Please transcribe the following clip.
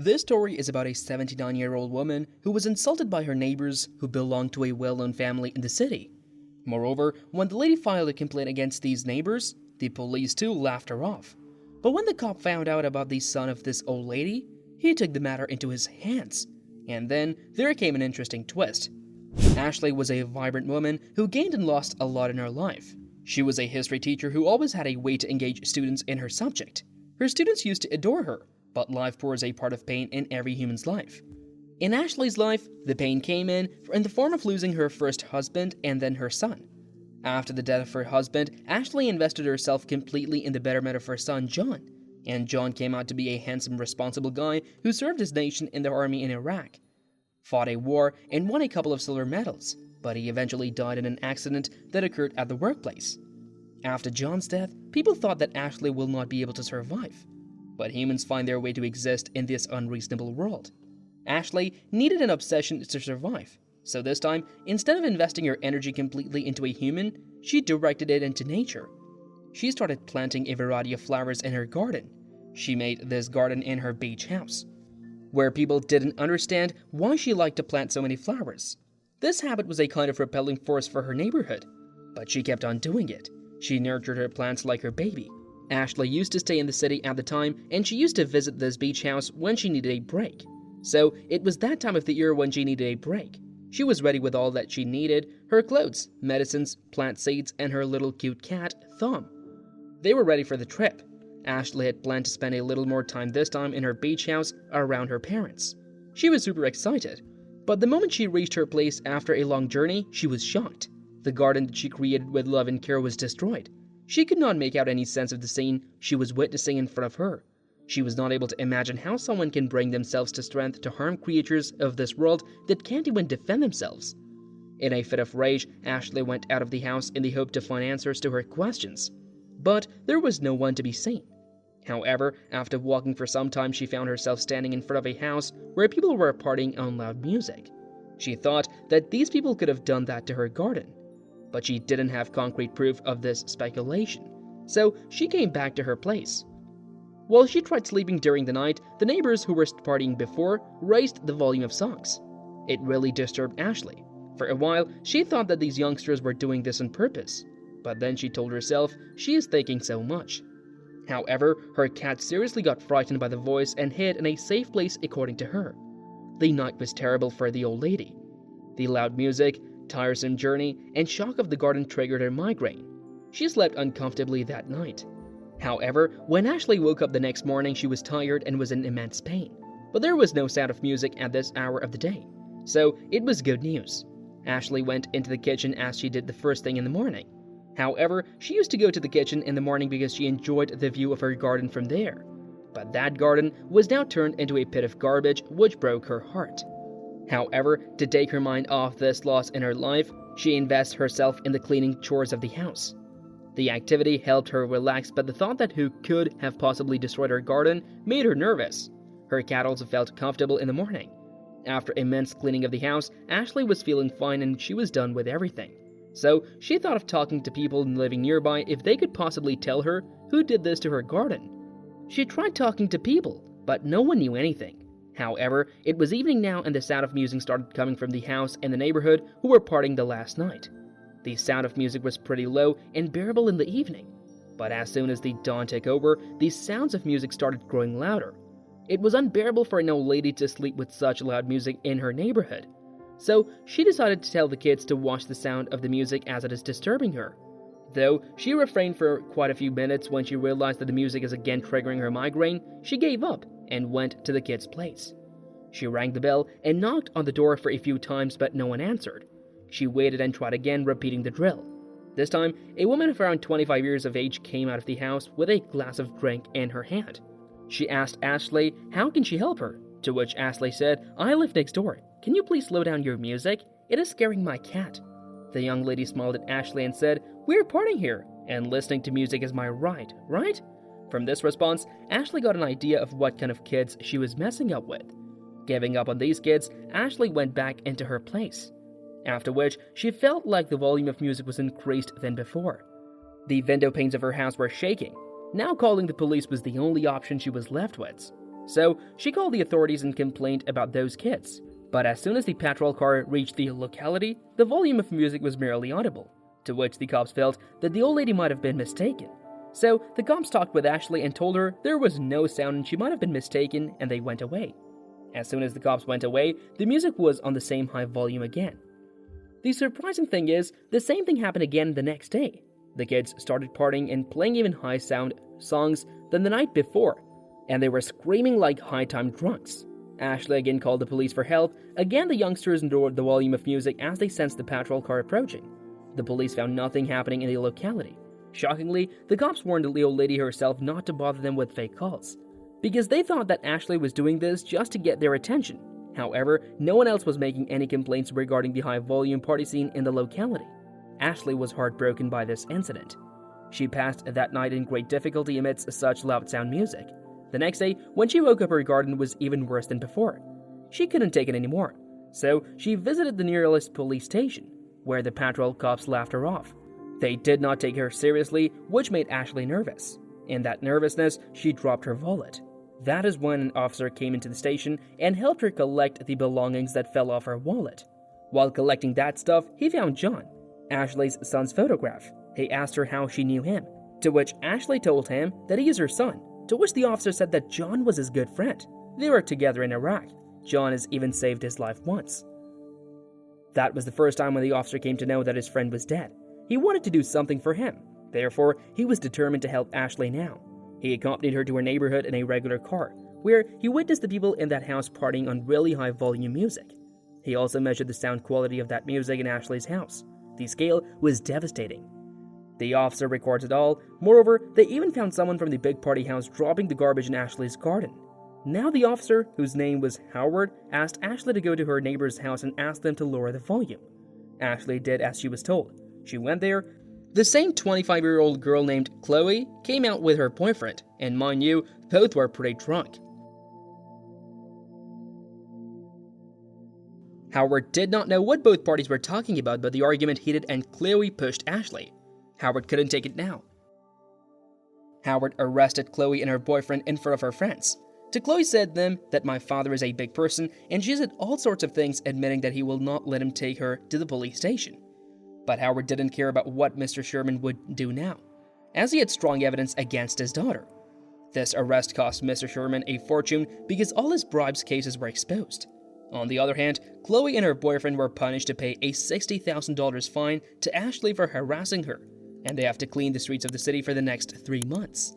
This story is about a 79-year-old woman who was insulted by her neighbors who belonged to a well-known family in the city. Moreover, when the lady filed a complaint against these neighbors, the police too laughed her off. But when the cop found out about the son of this old lady, he took the matter into his hands. And then there came an interesting twist. Ashley was a vibrant woman who gained and lost a lot in her life. She was a history teacher who always had a way to engage students in her subject. Her students used to adore her, but life pours a part of pain in every human's life. In Ashley's life, the pain came in the form of losing her first husband and then her son. After the death of her husband, Ashley invested herself completely in the betterment of her son, John. And John came out to be a handsome, responsible guy who served his nation in the army in Iraq, fought a war, and won a couple of silver medals, but he eventually died in an accident that occurred at the workplace. After John's death, people thought that Ashley will not be able to survive. But humans find their way to exist in this unreasonable world. Ashley needed an obsession to survive, so this time, instead of investing her energy completely into a human, she directed it into nature. She started planting a variety of flowers in her garden. She made this garden in her beach house, where people didn't understand why she liked to plant so many flowers. This habit was a kind of repelling force for her neighborhood, but she kept on doing it. She nurtured her plants like her baby. Ashley used to stay in the city at the time, and she used to visit this beach house when she needed a break. So it was that time of the year when she needed a break. She was ready with all that she needed: her clothes, medicines, plant seeds, and her little cute cat, Thumb. They were ready for the trip. Ashley had planned to spend a little more time this time in her beach house around her parents. She was super excited, but the moment she reached her place after a long journey, she was shocked. The garden that she created with love and care was destroyed. She could not make out any sense of the scene she was witnessing in front of her. She was not able to imagine how someone can bring themselves to strength to harm creatures of this world that can't even defend themselves. In a fit of rage, Ashley went out of the house in the hope to find answers to her questions. But there was no one to be seen. However, after walking for some time, she found herself standing in front of a house where people were partying on loud music. She thought that these people could have done that to her garden, but she didn't have concrete proof of this speculation, so she came back to her place. While she tried sleeping during the night, the neighbors who were partying before raised the volume of songs. It really disturbed Ashley. For a while, she thought that these youngsters were doing this on purpose, but then she told herself she is thinking so much. However, her cat seriously got frightened by the voice and hid in a safe place according to her. The night was terrible for the old lady. The loud music, tiresome journey, and shock of the garden triggered her migraine. She slept uncomfortably that night. However, when Ashley woke up the next morning, she was tired and was in immense pain. But there was no sound of music at this hour of the day, so it was good news. Ashley went into the kitchen as she did the first thing in the morning. However, she used to go to the kitchen in the morning because she enjoyed the view of her garden from there. But that garden was now turned into a pit of garbage, which broke her heart. However, to take her mind off this loss in her life, she invests herself in the cleaning chores of the house. The activity helped her relax, but the thought that who could have possibly destroyed her garden made her nervous. Her cat also felt comfortable in the morning. After immense cleaning of the house, Ashley was feeling fine and she was done with everything. So she thought of talking to people living nearby if they could possibly tell her who did this to her garden. She tried talking to people, but no one knew anything. However, it was evening now and the sound of music started coming from the house and the neighborhood who were partying the last night. The sound of music was pretty low and bearable in the evening, but as soon as the dawn took over, the sounds of music started growing louder. It was unbearable for an old lady to sleep with such loud music in her neighborhood. So she decided to tell the kids to watch the sound of the music as it is disturbing her. Though she refrained for quite a few minutes, when she realized that the music is again triggering her migraine, she gave up and went to the kids' place. She rang the bell and knocked on the door for a few times, but no one answered. She waited and tried again, repeating the drill. This time, a woman of around 25 years of age came out of the house with a glass of drink in her hand. She asked Ashley how can she help her, to which Ashley said, "I live next door. Can you please slow down your music? It is scaring my cat." The young lady smiled at Ashley and said, "We're partying here, and listening to music is my right, right?" From this response, Ashley got an idea of what kind of kids she was messing up with. Giving up on these kids, Ashley went back into her place. After which, she felt like the volume of music was increased than before. The window panes of her house were shaking. Now calling the police was the only option she was left with. So she called the authorities and complained about those kids. But as soon as the patrol car reached the locality, the volume of music was merely audible, to which the cops felt that the old lady might have been mistaken. So the cops talked with Ashley and told her there was no sound and she might have been mistaken, and they went away. As soon as the cops went away, the music was on the same high volume again. The surprising thing is, the same thing happened again the next day. The kids started partying and playing even high sound songs than the night before, and they were screaming like high-time drunks. Ashley again called the police for help. Again, the youngsters endured the volume of music as they sensed the patrol car approaching. The police found nothing happening in the locality. Shockingly, the cops warned the old lady herself not to bother them with fake calls, because they thought that Ashley was doing this just to get their attention. However, no one else was making any complaints regarding the high-volume party scene in the locality. Ashley was heartbroken by this incident. She passed that night in great difficulty amidst such loud sound music. The next day, when she woke up, her garden was even worse than before. She couldn't take it anymore, so she visited the nearest police station, where the patrol cops laughed her off. They did not take her seriously, which made Ashley nervous. In that nervousness, she dropped her wallet. That is when an officer came into the station and helped her collect the belongings that fell off her wallet. While collecting that stuff, he found John, Ashley's son's photograph. He asked her how she knew him, to which Ashley told him that he is her son, to which the officer said that John was his good friend. They were together in Iraq. John has even saved his life once. That was the first time when the officer came to know that his friend was dead. He wanted to do something for him. Therefore, he was determined to help Ashley now. He accompanied her to her neighborhood in a regular car, where he witnessed the people in that house partying on really high volume music. He also measured the sound quality of that music in Ashley's house. The scale was devastating. The officer records it all. Moreover, they even found someone from the big party house dropping the garbage in Ashley's garden. Now the officer, whose name was Howard, asked Ashley to go to her neighbor's house and ask them to lower the volume. Ashley did as she was told. She went there. The same 25-year-old girl named Chloe came out with her boyfriend, and mind you, both were pretty drunk. Howard did not know what both parties were talking about, but the argument heated and Chloe pushed Ashley. Howard couldn't take it now. Howard arrested Chloe and her boyfriend in front of her friends. To Chloe said them that my father is a big person, and she said all sorts of things, admitting that he will not let him take her to the police station. But Howard didn't care about what Mr. Sherman would do now, as he had strong evidence against his daughter. This arrest cost Mr. Sherman a fortune because all his bribes cases were exposed. On the other hand, Chloe and her boyfriend were punished to pay a $60,000 fine to Ashley for harassing her, and they have to clean the streets of the city for the next 3 months.